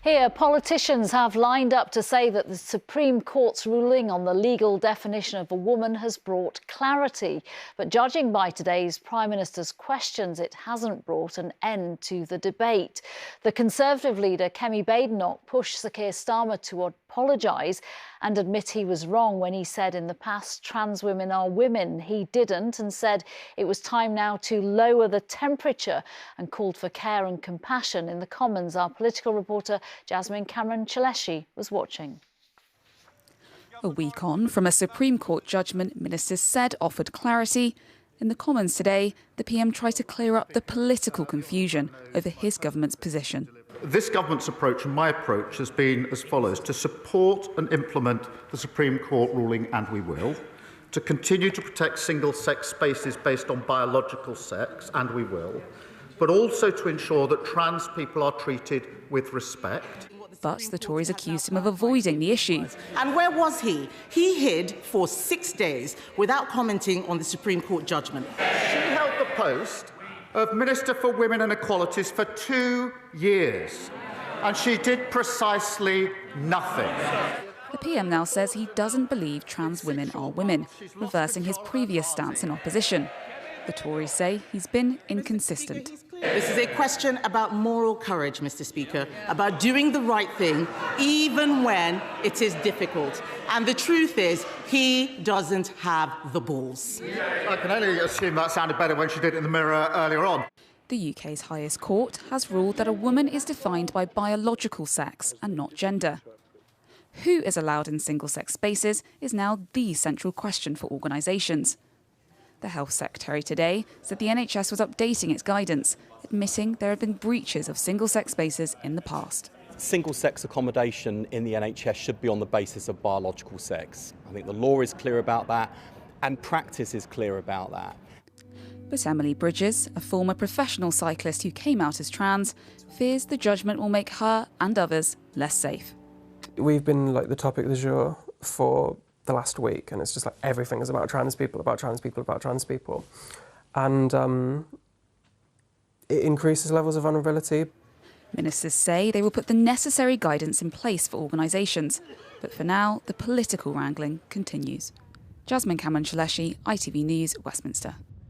Here, politicians have lined up to say that the Supreme Court's ruling on the legal definition of a woman has brought clarity. But judging by today's Prime Minister's questions, it hasn't brought an end to the debate. The Conservative leader, Kemi Badenoch, pushed Sir Keir Starmer to apologise and admit he was wrong when he said in the past trans women are women. He didn't, and said it was time now to lower the temperature and called for care and compassion. In the Commons, our political reporter Jasmine Cameron-Cheleshi was watching. A week on from a Supreme Court judgment ministers said offered clarity, in the Commons today, the PM tried to clear up the political confusion over his government's position. This government's approach and my approach has been as follows: to support and implement the Supreme Court ruling, and we will; to continue to protect single-sex spaces based on biological sex, and we will; but also to ensure that trans people are treated with respect. But the Tories accused him of avoiding the issue. And where was he? He hid for 6 days without commenting on the Supreme Court judgment. She held the post of Minister for Women and Equalities for 2 years, and she did precisely nothing. The PM now says he doesn't believe trans women are women, reversing his previous stance in opposition. The Tories say he's been inconsistent. This is a question about moral courage, Mr. Speaker, about doing the right thing, even when it is difficult. And the truth is, he doesn't have the balls. I can only assume that sounded better when she did it in the mirror earlier on. The UK's highest court has ruled that a woman is defined by biological sex and not gender. Who is allowed in single-sex spaces is now the central question for organisations. The Health Secretary today said the NHS was updating its guidance, admitting there had been breaches of single-sex spaces in the past. Single-sex accommodation in the NHS should be on the basis of biological sex. I think the law is clear about that, and practice is clear about that. But Emily Bridges, a former professional cyclist who came out as trans, fears the judgment will make her and others less safe. We've been the topic du jour for the last week, and it's just everything is about trans people, about trans people, about trans people. And it increases levels of vulnerability. Ministers say they will put the necessary guidance in place for organisations. But for now, the political wrangling continues. Jasmine Cameron-Cheleshi, ITV News, Westminster.